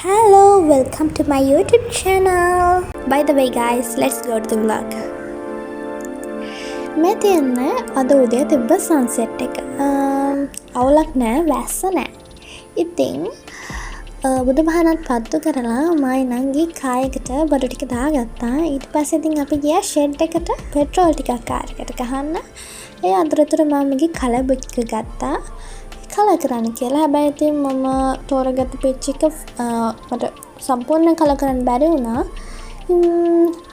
Hello, welcome to my YouTube channel. By the way guys, let's go to the vlog. මේ තියන්නේ අද උදේ තිබ්බ sunset එක. අවුලක් නෑ, වැස්ස නෑ. ඉතින් බුදුපහනත් පත්තු කරලා මයි නංගි කායකට බඩු ටික දාගත්තා. ඊට පස්සේ ඉතින් අපි ගියා ෂෙඩ් එකට පෙට්‍රෝල් ටිකක් කාර් එකට ගහන්න. ඒ අතරතුර මම මගේ කලබ් එක ගත්තා. කලර් කරන්න කියලා. හැබැයි ඉතින් මම තෝරගත්ත පිච් එක මට සම්පූර්ණ කලර් කරන්න බැරි වුණා.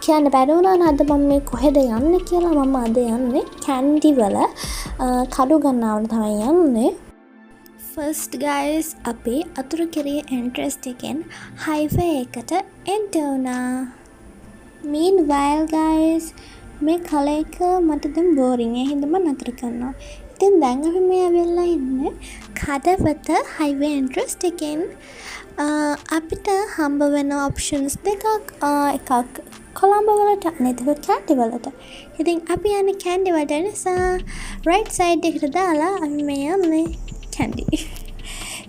කියන්න බැරි වුණා නේද මම මේ කොහෙද යන්නේ කියලා. මම අද යන්නේ කැන්ඩි වල කඩු ගන්නවට තමයි යන්නේ. First guys අපි අතුරුකිරිය entrance එකෙන් highway එකට enter වුණා. Meanwhile guys මේ කලර් එක මට දැන් boring. ඒ හින්දා මම නතර කරනවා. ඉතින් දැන් අපි මේ ඇවිල්ලා ඉන්නේ කඩවත highway entrance එකෙන්. අපිට හම්බ වෙන options දෙකක්. එකක් කොළඹ වලට අනිත් එක කැන්ඩි වලට. ඉතින් අපි යන්නේ කැන්ඩි වලට නිසා right side එකට දාලා අපි මේ යන්නේ කැන්ඩි.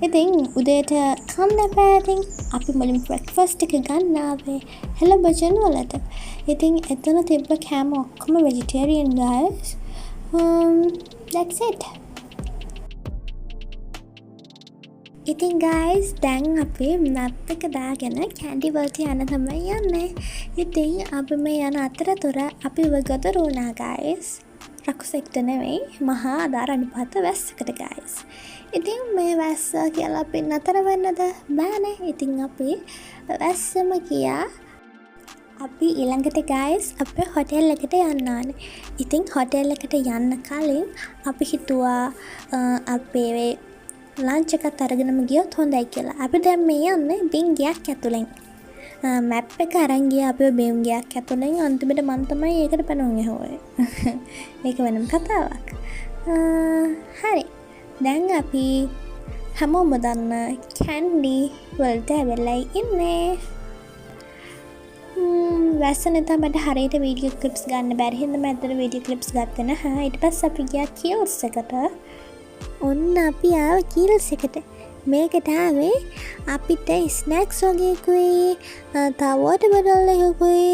ඉතින් උදේට කන්න බෑතින් අපි මුලින් breakfast එක ගන්න ආවේ හෙළ භෝජන වලට. ඉතින් එතන තිබ්බ කෑම ඔක්කොම vegetarian guys. That's it. ඉතින් guys දැන් අපි map එක දාගෙන කැන්ඩි වලට යන්න තමයි යන්නේ. ඉතින් අපි මේ යන අතරතුර අපි වගතර වුණා guys. රකුසෙක්ට නෙවෙයි මහා ආදාරණපත වැස්සකට guys. ඉතින් මේ වැස්ස කියලා අපි නතර වෙන්නද බෑනේ. ඉතින් අපි වැස්සම ගියා. අපි ඊළඟට guys අපේ හොටෙල් එකට යන්න ඕනේ. ඉතින් හොටෙල් එකට යන්න කලින් අපි හිතුවා අපේ ලන්ච් එකත් අරගෙනම ගියොත් හොඳයි කියලා. අපි දැන් මේ යන්නේ බින්ගයක් ඇතුලෙන්. මැප් එක අරන් ගියා අපි බින්ගයක් ඇතුලෙන්. අන්තිමට මම තමයි ඒකට පැනුම් ඇහුවේ. ඒක වෙනම කතාවක්. හරි. දැන් අපි හැමෝම දන්න කැන්ඩි වලට ඇවිල්ලා ඉන්නේ. වැස්සන තමයි හරියට වීඩියෝ ක්ලිප්ස් ගන්න බැරි හින්දා මම අතට වීඩියෝ ක්ලිප්ස් ගත්තේ නැහැ. ඊට පස්සේ අපි ගියා කිල්ස් එකට. ඔන්න අපි ආව කිල්ස් එකට. මේකට ආවේ අපිට ස්නැක්ස් වගේකුයි තව වෝටර් බෝටල් එකකුයි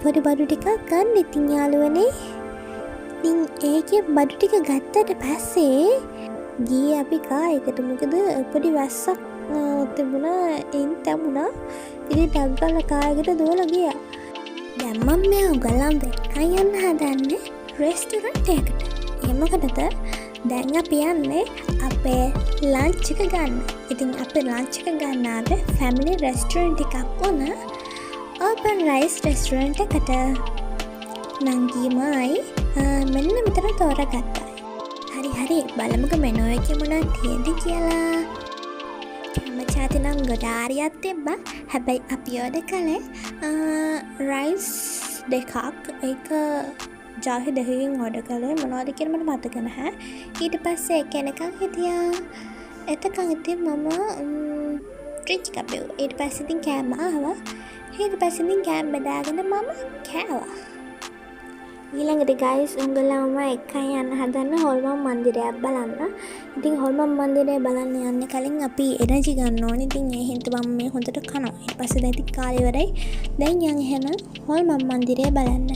පොඩි බඩු ටිකක් ගන්න. ඉතින් යාළුවනේ ඉතින් ඒකේ බඩු ටික ගත්තට පස්සේ ගියේ අපි කායකට. මොකද පොඩි වැස්සක් තිබුණා. එයින් තැමුණා. ඉතින් ටග්ගල කායකට දුවලා ගියා. දැන් මම මේ උගලම් වෙක්කන් යන්න හදන්නේ රෙස්ටොරන්ට් එකකට. ඒ මොකටද? දැන් අපි යන්නේ අපේ ලන්ච් එක ගන්න. ඉතින් අපේ ලන්ච් එක ගන්න ආවේ ෆැමිලි රෙස්ටොරන්ට් එකක් වුණ ඕපන් රයිස් රෙස්ටොරන්ට් එකට. නංගිමයි මෙන්න මෙතන තෝරගත්තා. හරි බලමුක මෙනු එකේ මොනවද තියෙද කියලා. කැමචාති නම් ගොඩාරියක් තිබ්බා. හැබැයි අපි ඕඩර් කළේ රයිස් දෙකක්. ඒක ජාහි දෙකකින් ඕඩර් කළේ. මොනවද කියලා මට මතක නැහැ. ඊට පස්සේ එක එනකන් හිටියා. එතකන් ඉතින් මම ට්‍රිච් කපුවා. ඊට පස්සේ ඉතින් කෑම ආවා. ඊට පස්සේ ඉතින් කෑම බෙදාගෙන මම කෑවා. ඊළඟට guys උංගලම එකයි යන්න හදන්න හොල්මන් මන්දිරයක් බලන්න. ඉතින් හොල්මන් මන්දිරය බලන්න යන්න කලින් අපි එනර්ජි ගන්න ඕනේ. ඉතින් ඒ හින්දා මම මේ හොඳට කනවා. ඊට පස්සේ දැන් ඉතින් කාලේ ඉවරයි. දැන් යන් එහෙනම් හොල්මන් මන්දිරය බලන්න.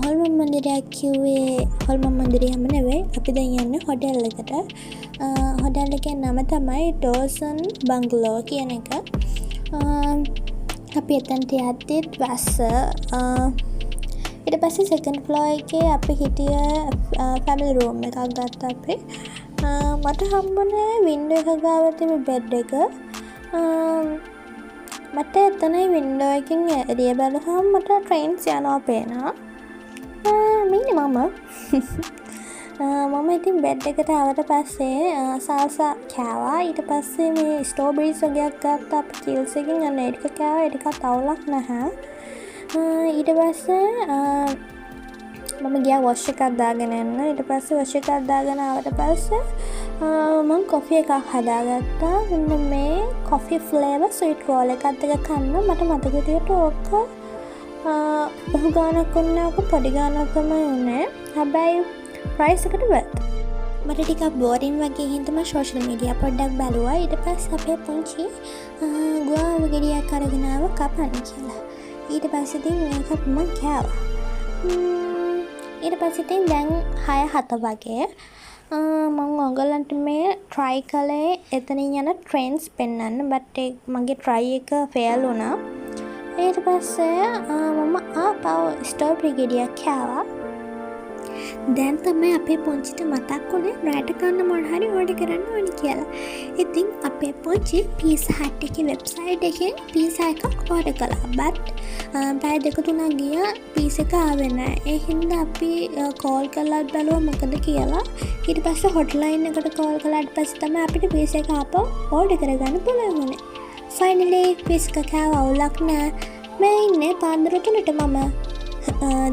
හොල්මන් මන්දිරය කිව්වේ හොල්මන් මන්දිරයම නෙවෙයි. අපි දැන් යන්නේ හොටෙල් එකට. හොටෙල් එකේ නම තමයි ඩෝසන් බංගලෝ කියන එක. අපි එතනට යද්දි වැස්ස ඊට පස්සේ සෙකන්ඩ් ෆ්ලෝර් එකේ අපි හිටිය ෆැමිලි රූම් එකක් ගත්තා අපි. මට හම්බුනේ වින්ඩෝ එක ගාව තිබි බෙඩ් එක. මට එතනයි වින්ඩෝ එකෙන් එළිය බැලුවම මට ට්‍රේන්ස් යනවා පේනවා. මම ඉතින් බෙඩ් එකට ආවට පස්සේ සල්සා කෑවා. ඊට පස්සේ මේ ස්ට්‍රෝබෙරිස් වගේක් ගත්තා අපි කිල්ස් එකෙන්. අන්න ඒක කෑවා. ඒක අවුලක් නැහැ. ඊට පස්සේ මම ගියා වොෂ් එකක් දාගෙන යන්න. ඊට පස්සේ වොෂ් එකක් දාගෙන ආවට පස්සේ මම කොෆි එකක් හදාගත්තා. මෙන්න මේ කොෆි ෆ්ලේවර් ස්වීට් රෝල් එකත් එක කන්න. මට මතක විදියට ඕක බහු ගානක් වුණේ. ඕක පොඩි ගානක් තමයි උනේ. හැබැයි ප්‍රයිස් එකට worth. මට ටිකක් බෝරින් වගේ හින්දා මම සෝෂල් මීඩියා පොඩ්ඩක් බැලුවා. ඊට පස්සේ අපේ පුංචි ගුවාව ගෙඩියක් අරගෙන ආව කපන්න කියලා. ඊට පස්සේ ඉතින් මේක මම කෑවා. ඊට පස්සේ ඉතින් දැන් 6-7 වගේ මම ඔයගලන්ට මේ try කළේ එතනින් යන trends පෙන්වන්න. but මගේ try එක fail වුණා. ඊට පස්සේ මම ආපහු ස්ට්‍රෝබෙරි ගෙඩියක් කෑවා. දැන් තමයි අපේ පුංචිට මතක් වුණේ රැට කන්න මොන හරි ඕඩර් කරන්න ඕනි කියලා. ඉතින් අපේ පුංචි පීසා හට් එකේ වෙබ්සයිට් එකෙන් පීසා එකක් ඕඩර් කළා. but පැය 2-3ක් ගියා පීසා එක ආවේ නැහැ. ඒ හින්දා අපි කෝල් කරලා බැලුවා මොකද කියලා. ඊට පස්සේ හොට්ලයින් එකට කෝල් කළාට පස්සේ තමයි අපිට පීසා එක ආපහු ඕඩර් කරගන්න පුළුවන් වුණේ. ෆයිනලි පීසා එක අවුලක් නැහැ. මේ ඉන්නේ පාන්දර 3ට මම.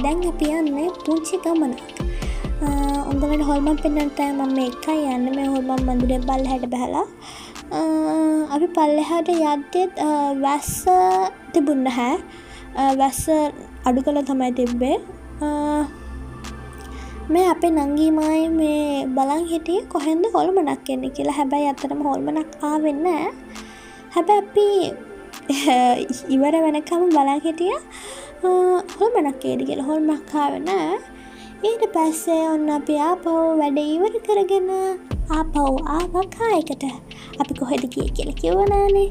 දැන් අපි යන්නේ පුංචි ගමනක්. උඹලට හොල්මන් පෙන්වන්න තමයි මම එකයි යන්නේ. මේ හොල්මන් මන්දිරේ පල්ලෙහාට බහලා අපි පල්ලෙහාට යද්දී වැස්ස තිබුණ නැහැ. වැස්ස අඩු කළා තමයි තිබ්බේ. මේ අපේ නංගී මායි මේ බලන් හිටියේ කොහෙන්ද හොල්මනක් එන්නේ කියලා. හැබැයි අතරම හොල්මනක් ආවේ නැහැ. හැබැයි අපි ඉවර වෙනකම් බලන් හිටියා හොල්මනක් එයිද කියලා. හොල්මනක් ආවේ නැහැ. ඊට පස්සේ ඔන්න අපි ආපහු වැඩ ඉවර කරගෙන ආපහු ආවා කායකට. අපි කොහෙද ගියේ කියලා කිව්ව නෑනේ.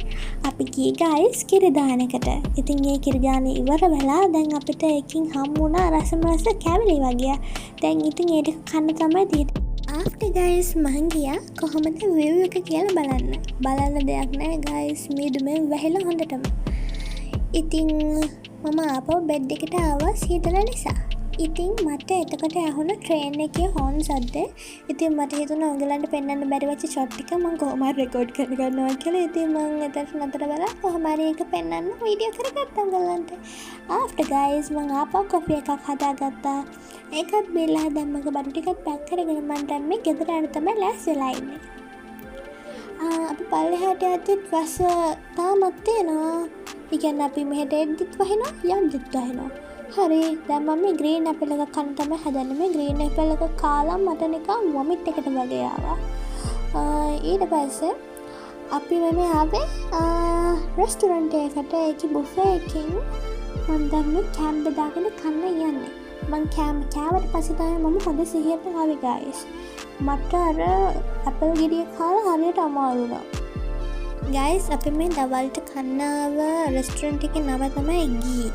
අපි ගියේ ගයිස් කිරිදානකට. ඉතින් ඒ කිරිදානේ ඉවර වෙලා දැන් අපිට එකකින් හම්බුණා රසමස කැවිලි වගේ. දැන් ඉතින් ඒක කන්න තමයි තියෙන්නේ. after guys මං ගියා කොහොමද view එක කියලා බලන්න. බලන්න දෙයක් නෑ guys. මීදුමෙන් වැහිලා හොඳටම. ඉතින් මම ආපහු බෙඩ් එකට ආවා සීතල නිසා. ඉතින් මට එතකොට ඇහුණ ට්‍රේන් එකේ හෝන් සද්දේ. ඉතින් මට හිතුණා ඔයගලන්ට පෙන්වන්න බැරි වෙච්ච ෂොට් ටික මම කොහොම හරි රෙකෝඩ් කරගන්නවා කියලා. ඉතින් මම එතන නතර වෙලා කොහොම හරි ඒක පෙන්වන්න වීඩියෝ කරගත්තා ඔයගලන්ට. after guys මම ආපහු කොෆි එකක් හදාගත්තා. ඒකත් බීලා දැන් මගේ බඩු ටිකත් පැක් කරගෙන මම දැන් මේ ගෙදර යන්න තමයි ලෑස්ති වෙලා ඉන්නේ. අපි පල්ලෙහාට යද්දිත් වැස්ස තාමත් තියෙනවා. ඒ කියන්නේ අපි මෙහෙට එද්දිත් වහිනවා යද්දිත් වහිනවා. හරි දැන් මම මේ ග්‍රීන් ඇපල් එක කන්න තමයි හදන්නේ. මේ ග්‍රීන් ඇපල් එක කාලා මට නිකන් වොමිට් එකකට වගේ ආවා. ඊට පස්සේ අපි මේ ආවේ රෙස්ටුරන්ට් එකකට. ඒකේ බුෆේ එකකින් මම දැන් මේ කෑම බෙදාගෙන කන්න යන්නේ. මම කෑම කෑවට පස්සේ තමයි මම හොඳ සිහියට ආවේ guys. මට අර ඇපල් ගෙඩිය කාලා හරියට අමාරු වුණා. guys අපි මේ දවල්ට කන්නාව රෙස්ටුරන්ට් එකේ නම තමයි ගී.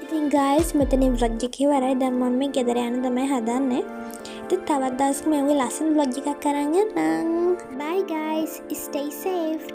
ඉතින් guys මෙතනින් vlog එක ඉවරයි. දැන් මම මේ ගෙදර යන්න තමයි හදන්නේ. ඉතින් තවත් දවසක මේ වගේ ලස්සන vlog එකක් අරන් යන්නම්. bye guys, stay safe.